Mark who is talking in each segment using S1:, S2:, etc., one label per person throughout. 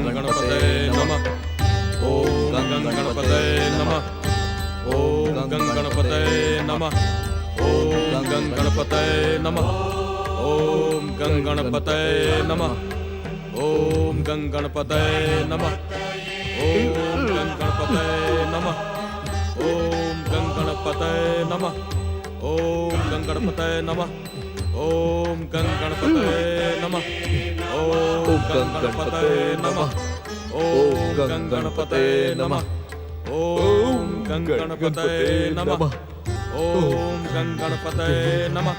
S1: गणपतये नमः। ओम गणपतये नमः। ओम गणपतये नमः। ओम गणपतये नमः। ओम गणपतये नमः। ओम गणपतये नमः। ओम गणपतये नमः। ओम गणपतये नमः। ओम गणपतये नमः। ओम गणपतये नमः। ओम गणपतये नमः। ओम गणपतये नमः। ओम गणपतये नमः। ओम गणपतये नमः।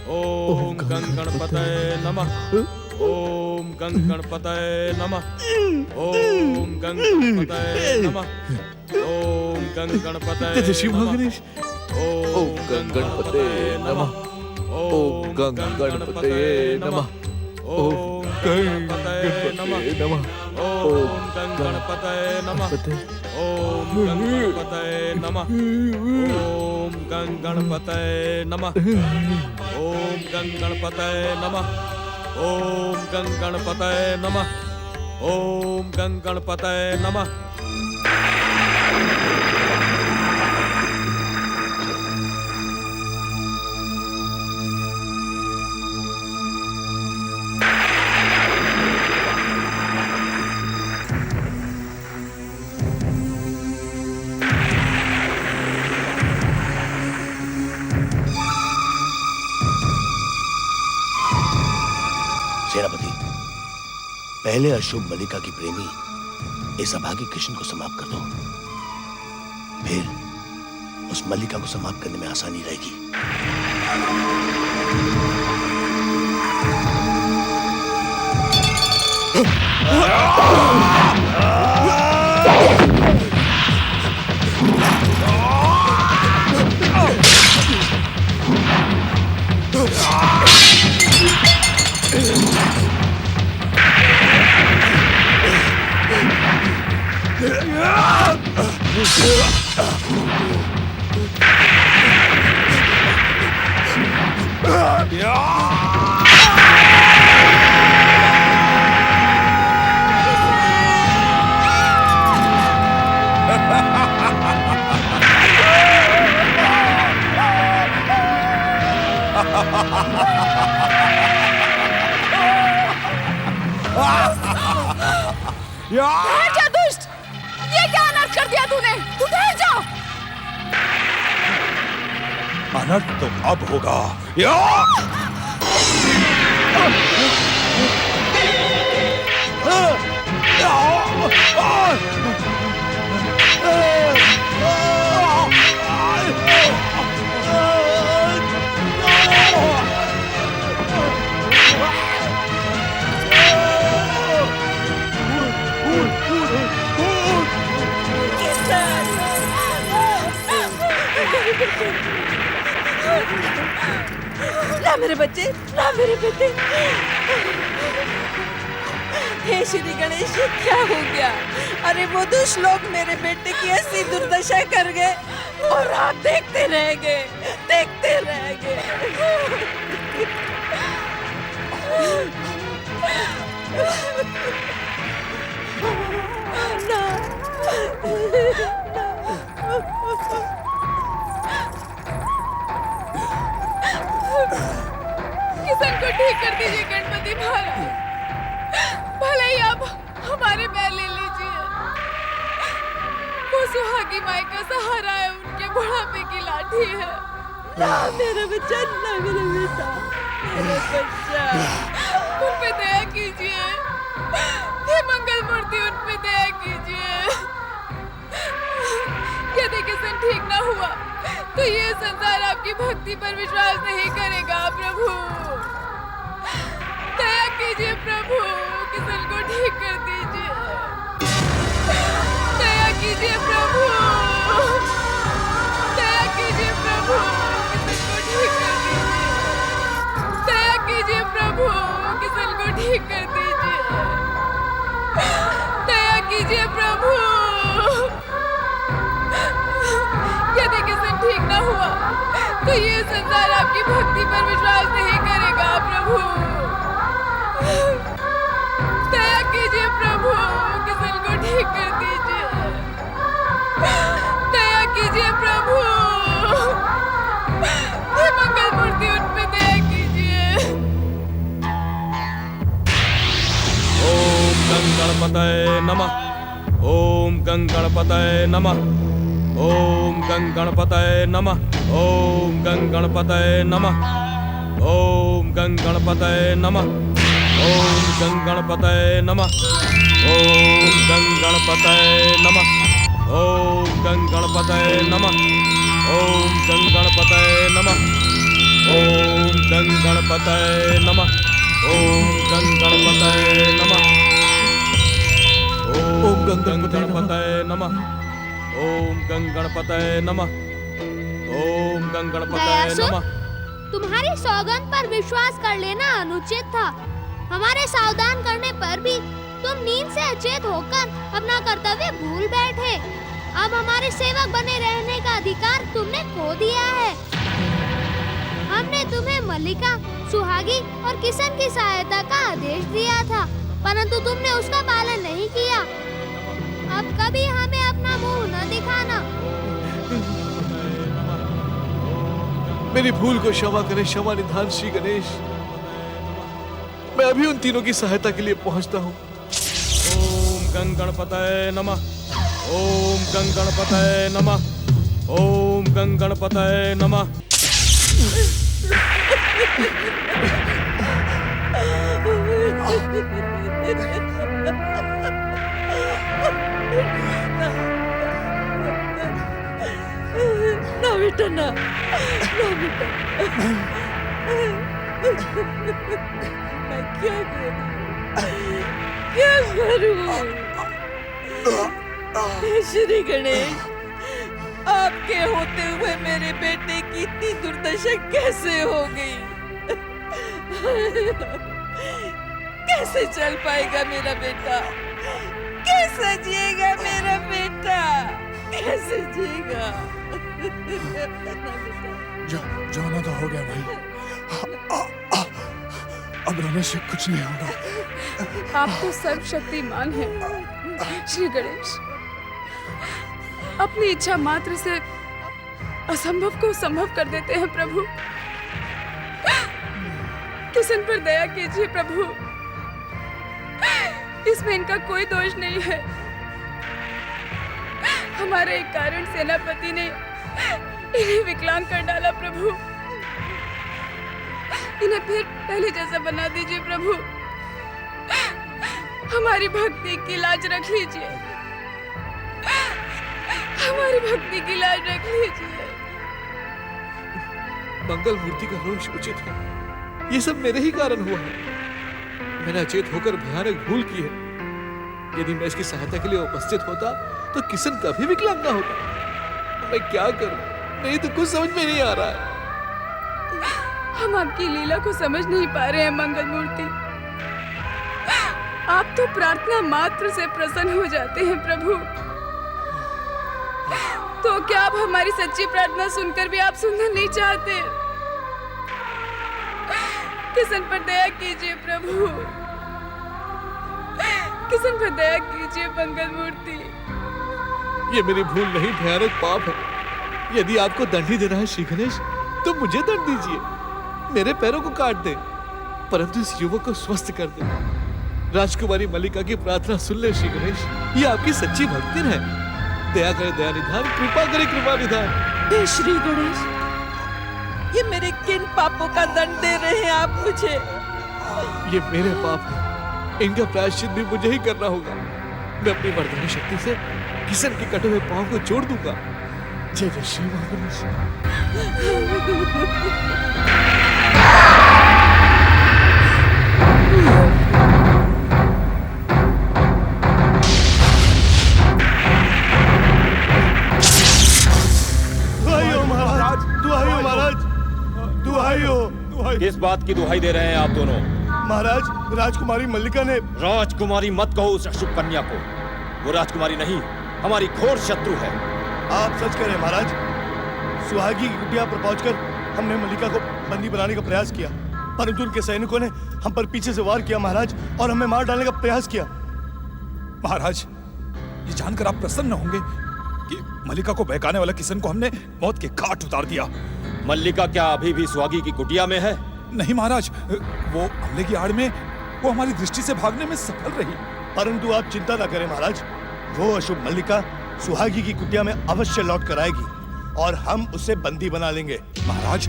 S1: ओम गणपतये नमः। ओम गणपतये नमः। ओम गणपतये नमः। ओम गणपतये
S2: शिव गणेश।
S1: ओम गणपतये नमः।
S2: ओम गणपतये नमः।
S1: ओम गणपतये नमः।
S2: नमः।
S1: ओम गणपतये नमः। ओम गणपतये नमः। ओम गणपतये नमः। ओम गणपतये नमः। ओम गणपतये नमः। ओम गणपतये नमः।
S3: सेनापति, पहले अशुभ मल्लिका की प्रेमी इस अभागी कृष्ण को समाप्त कर दो, फिर उस मल्लिका को समाप्त करने में आसानी रहेगी।
S4: ठहर जा दुष्ट! ये क्या अनर्थ कर दिया तूने? तू ठहर जा!
S5: अनर्थ तो अब होगा।
S4: ना मेरे बच्चे, ना मेरे बेटे। हे श्री गणेश, ये क्या हो गया? अरे वो दुष्ट लोग मेरे बेटे की ऐसी दुर्दशा कर गए और आप देखते रह गए, देखते रह गए। ना। किशन को ठीक कर दीजिए गणपति महाराज, भले ही आप हमारे पैर ले लीजिए। वो सुहागी माई का सहारा है, उनके बुढ़ापे की लाठी है। ना मेरा बच्चा, ना मेरा बेटा, मेरा बच्चा, उन पे दया कीजिए। हे मंगल मूर्ति, उन पे दया कीजिए। यदि किशन ठीक ना हुआ तो ये संसार आपकी भक्ति पर विश्वास नहीं करेगा। प्रभु दया कीजिए, प्रभु किशन को ठीक कर दीजिए। दया कीजिए प्रभु, दया कीजिए प्रभु, किशन को ठीक कर दीजिए। दया कीजिए प्रभु, किशन को ठीक कर दीजिए। दया कीजिए प्रभु। यदि किशन ठीक ना हुआ तो ये संसार आपकी भक्ति पर विश्वास नहीं करेगा। प्रभु दया कीजिए प्रभु। नहीं कर दीजिए, दया कीजिए प्रभु, हे मंगल मूर्ति उन पे दया कीजिए।
S1: ओम गं गणपतये नमः। ओम गं गणपतये नमः। ओम गं गणपतये नमः। ओम गं गणपतये नमः। ओम गं गणपतये नमः। ओम गं गणपतये नमः। ओम गं गणपतये नमः। ओम गं गणपतये नमः। ओम गं गणपतये नमः। ओम गं गणपतये नमः। ओम गं गणपतये नमः।
S2: ओम गं
S1: गं
S2: गणपतये
S1: गणपतये नमः। ओम गं गणपतये नमः। ओम गं गणपतये
S6: दयासुर,
S1: नमः।
S6: तुम्हारी सौगंध पर विश्वास कर लेना अनुचित था। हमारे सावधान करने पर भी तुम नींद से अचेत होकर अपना कर्तव्य भूल बैठे। अब हमारे सेवक बने रहने का अधिकार तुमने खो दिया है। हमने तुम्हें मल्लिका, सुहागी और किशन की सहायता का आदेश दिया था, परंतु तुमने उसका पालन नहीं किया। अब कभी हमें अपना मुंह न दिखाना।
S2: मेरी भूल को क्षमा करें, क्षमा निधान श्री गणेश। मैं अभी उन तीनों की सहायता के लिए पहुंचता हूँ।
S1: ओम गं गणपतये नमः। ओम गं गणपतये नमः। ओम गं गणपतये नमः।
S4: ना बेटा, ना बेटा, मैं क्या करूं? श्री गणेश, आपके होते हुए मेरे बेटे की इतनी दुर्दशा कैसे हो गई? कैसे चल पाएगा मेरा बेटा? कैसे जिएगा मेरा बेटा? कैसे जिएगा?
S5: जाना तो हो गया भाई, अब रोने से कुछ नहीं होगा।
S7: आप तो सर्वशक्तिमान हैं श्री गणेश। अपनी इच्छा मात्र से असंभव को संभव कर देते हैं प्रभु। किशन पर दया कीजिए प्रभु, इसमें इनका कोई दोष नहीं है। हमारे एक कारण सेनापति ने इन्हें विकलांग कर डाला प्रभु। इन्हें फिर पहले जैसा बना दीजिए प्रभु। हमारी भक्ति की लाज रख लीजिए, हमारी भक्ति की लाज रख लीजिए।
S2: मंगल मूर्ति का रोष उचित है। ये सब मेरे ही कारण हुआ है। मैंने अचेत होकर भयानक भूल की है। यदि मैं इसकी सहायता के लिए उपस्थित होता तो किशन कभी विकलांग ना होता। मैं क्या करूं? नहीं तो कुछ समझ में नहीं आ रहा है।
S7: हम आपकी लीला को समझ नहीं पा रहे हैं मंगल मूर्ति। आप तो प्रार्थना मात्र से प्रसन्न हो जाते हैं प्रभु। तो क्या आप हमारी सच्ची प्रार्थना सुनकर भी आप सुनना नहीं चाहते? किशन पर दया कीजिए प्रभु, किशन पर दया कीजिए मंगल मूर्ति।
S2: ये मेरी भूल नहीं, भयानक पाप है। यदि आपको दंड ही देना है श्री गणेश, तो मुझे दंड दीजिए। मेरे पैरों को काट दे, परंतु इस युवक को स्वस्थ कर दे। राजकुमारी मल्लिका की प्रार्थना सुन ले श्री गणेश। ये आपकी सच्ची भक्ति है। दया करे दया निधान, कृपा करे कृपा निधान।
S4: हे श्री गणेश, ये मेरे किन पापों का दंड दे रहे हैं आप मुझे?
S2: ये मेरे पाप है, इनका प्रायश्चित भी मुझे ही करना होगा। मैं अपनी वरदानी शक्ति से किशन के कटे हुए पांव को जोड़ दूंगा। जय जय श्री गणेश।
S8: किस बात की दुहाई दे रहे हैं आप दोनों?
S5: महाराज, राजकुमारी मल्लिका ने...
S8: राजकुमारी मत कहो उस अशुभ कन्या को। वो राजकुमारी नहीं, हमारी घोर शत्रु है।
S5: आप सच कह रहे हैं महाराज। सुहागी की कुटिया पर पहुंचकर हमने मल्लिका को बंदी बनाने का प्रयास किया, परंतु उनके सैनिकों ने हम पर पीछे से वार किया महाराज, और हमें मार डालने का प्रयास किया। महाराज,
S9: ये जानकर आप प्रसन्न होंगे कि मल्लिका को बहकाने वाला किशन को हमने मौत के घाट उतार दिया।
S8: मल्लिका क्या अभी भी सुहागी की कुटिया में है?
S9: नहीं महाराज, वो हमले की आड़ में वो हमारी दृष्टि से भागने में सफल रही।
S5: परंतु आप चिंता न करें महाराज, वो अशुभ मल्लिका सुहागी की कुटिया में अवश्य लौट कर आएगी और हम उसे बंदी बना लेंगे।
S9: महाराज,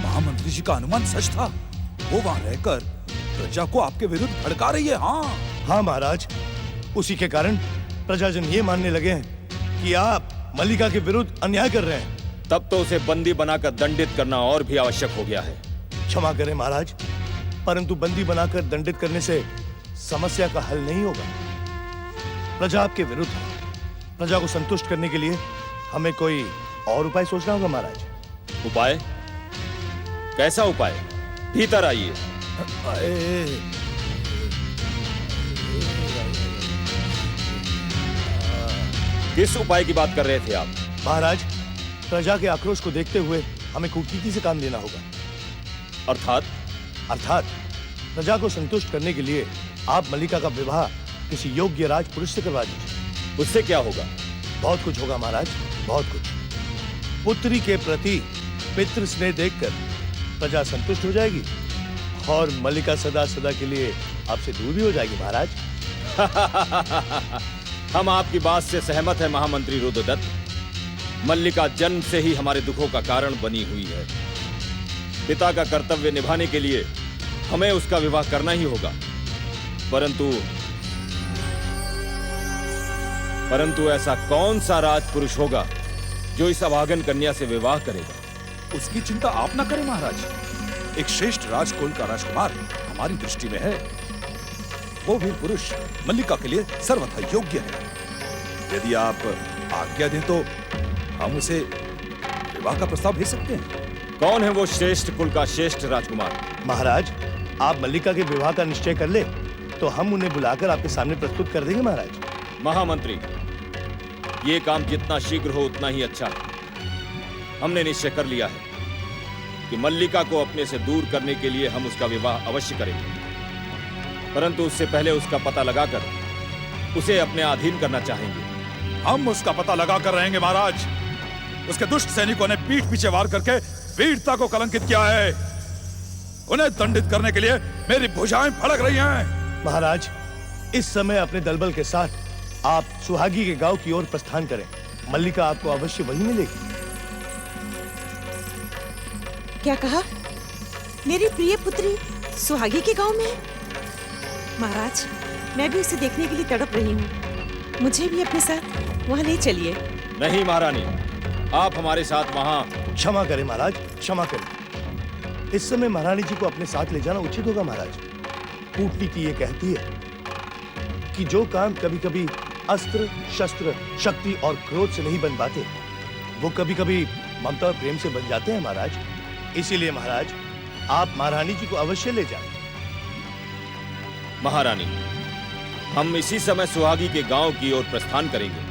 S9: महामंत्री जी का अनुमान सच था। वो वहां रहकर प्रजा को आपके विरुद्ध भड़का रही है।
S5: हाँ महाराज, उसी के कारण प्रजाजन ये मानने लगे हैं कि आप मल्लिका के विरुद्ध अन्याय कर रहे हैं।
S8: तब तो उसे बंदी बनाकर दंडित करना और भी आवश्यक हो गया है।
S5: क्षमा करें महाराज, परंतु बंदी बनाकर दंडित करने से समस्या का हल नहीं होगा। प्रजा आपके विरुद्ध है। प्रजा को संतुष्ट करने के लिए हमें कोई और उपाय सोचना होगा महाराज।
S8: उपाय? कैसा उपाय? भीतर आइए। किस उपाय की बात कर रहे थे आप?
S5: महाराज, प्रजा के आक्रोश को देखते हुए हमें कूटनीति से काम लेना होगा। अर्थात प्रजा को संतुष्ट करने के लिए आप मल्लिका का विवाह किसी योग्य राजपुरुष से करवा दीजिए।
S8: उससे क्या होगा?
S5: बहुत कुछ होगा महाराज, बहुत कुछ। पुत्री के प्रति पितृ स्नेह देखकर प्रजा संतुष्ट हो जाएगी और मल्लिका सदा सदा के लिए आपसे दूर भी हो जाएगी महाराज।
S8: हम आपकी बात से सहमत है महामंत्री रुद्रदत्त। मल्लिका जन्म से ही हमारे दुखों का कारण बनी हुई है। पिता का कर्तव्य निभाने के लिए हमें उसका विवाह करना ही होगा। परंतु ऐसा कौन सा राजपुरुष होगा जो इस अभागन कन्या से विवाह करेगा?
S9: उसकी चिंता आप न करें महाराज। एक श्रेष्ठ राजकुल का राजकुमार हमारी दृष्टि में है। वो वीर पुरुष मल्लिका के लिए सर्वथा योग्य है। यदि आप आज्ञा दें तो हम उसे विवाह का प्रस्ताव भेज सकते हैं।
S8: कौन है वो श्रेष्ठ कुल का श्रेष्ठ राजकुमार?
S5: महाराज, आप मल्लिका के विवाह का निश्चय कर ले तो हम उन्हें बुलाकर आपके सामने प्रस्तुत कर देंगे महाराज।
S8: महामंत्री, ये काम जितना शीघ्र हो उतना ही अच्छा। हमने निश्चय कर लिया है कि मल्लिका को अपने से दूर करने के लिए हम उसका विवाह अवश्य करेंगे, परंतु उससे पहले उसका पता लगाकर उसे अपने अधीन करना चाहेंगे।
S9: हम उसका पता लगाकर रहेंगे महाराज। उसके दुष्ट सैनिकों ने पीठ पीछे वार करके वीरता को कलंकित किया है। उन्हें दंडित करने के लिए मेरी भुजाएं फड़क रही हैं।
S5: महाराज, इस समय अपने दलबल के साथ आप सुहागी के गांव की ओर प्रस्थान करें। मल्लिका आपको अवश्य वहीं मिलेगी।
S10: क्या कहा? मेरी प्रिय पुत्री सुहागी के गांव में? महाराज, मैं भी उसे देखने के लिए तड़प रही हूँ। मुझे भी अपने साथ वहाँ ले चलिए।
S8: नहीं महारानी, आप हमारे साथ वहाँ।
S5: क्षमा करें महाराज, क्षमा करें। इस समय महारानी जी को अपने साथ ले जाना उचित होगा महाराज। कूटनीति ये कहती है कि जो काम कभी कभी अस्त्र, शस्त्र, शक्ति और क्रोध से नहीं बन पाते, वो कभी कभी ममता और प्रेम से बन जाते हैं महाराज। इसीलिए महाराज, आप महारानी जी को अवश्य ले जाएं।
S8: महारानी, हम इसी समय सुहागी के गांव की ओर प्रस्थान करेंगे।